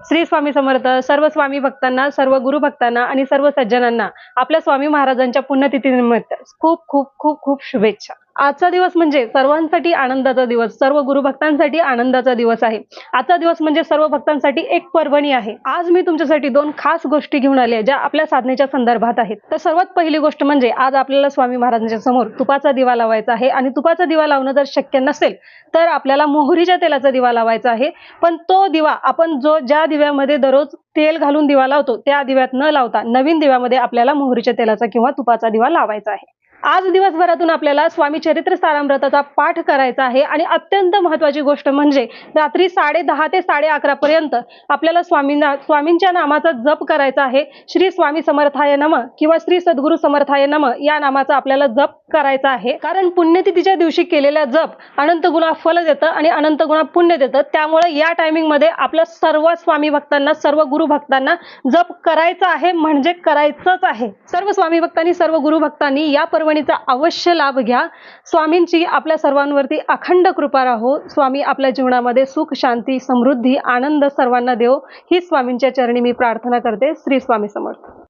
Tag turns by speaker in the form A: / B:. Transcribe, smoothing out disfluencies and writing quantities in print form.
A: श्री स्वामी समर्थ. सर्व स्वामी भक्तांना, सर्व गुरु भक्तांना आणि सर्व सज्जनांना आपल्या स्वामी महाराजांच्या पुण्यतिथीनिमित्त खूप खूप खूप खूप शुभेच्छा. आजचा दिवस म्हणजे सर्वांसाठी आनंदाचा दिवस, सर्व गुरुभक्तांसाठी आनंदाचा दिवस आहे. आजचा दिवस म्हणजे सर्व भक्तांसाठी एक पर्वणी आहे. आज मी तुमच्यासाठी दोन खास गोष्टी घेऊन आले ज्या आपल्या साधनेच्या संदर्भात आहेत. तर सर्वात पहिली गोष्ट म्हणजे आज आपल्याला स्वामी महाराजांच्या समोर तुपाचा दिवा लावायचा आहे आणि तुपाचा दिवा लावणं जर शक्य नसेल तर आपल्याला मोहरीच्या तेलाचा दिवा लावायचा आहे. पण तो दिवा आपण ज्या दिव्यामध्ये दररोज तेल घालून दिवा लावतो त्या दिव्यात न लावता नवीन दिव्यामध्ये आपल्याला मोहरीच्या तेलाचा किंवा तुपाचा दिवा लावायचा आहे. आज दिवसभरातून आपल्याला स्वामी चरित्र सारामृताचा पाठ करायचा आहे आणि अत्यंत महत्त्वाची गोष्ट म्हणजे रात्री 10:30 ते 11:30 पर्यंत आपल्याला स्वामींच्या नामाचा जप करायचा आहे. श्री स्वामी समर्थाय नमः किंवा श्री सद्गुरु समर्थाय नमः या नामाचा आपल्याला जप करायचा आहे. कारण पुण्यतिथीच्या दिवशी केलेला जप अनंत गुणा फल देतं आणि अनंत गुणा पुण्य देतं. त्यामुळे या टायमिंग मध्ये आपल्या सर्व स्वामी भक्तांना, सर्व गुरु भक्तांना जप करायचा आहे म्हणजे करायचंच आहे. सर्व स्वामी भक्तांनी, सर्व गुरु भक्तांनी या पर्वणीचा अवश्य लाभ घ्या. स्वामींची आपल्या सर्वांवरती अखंड कृपा राहो. स्वामी आपल्या जीवनामध्ये सुख, शांती, समृद्धी, आनंद सर्वांना देव ही स्वामींच्या चरणी मी प्रार्थना करते. श्री स्वामी समर्थ.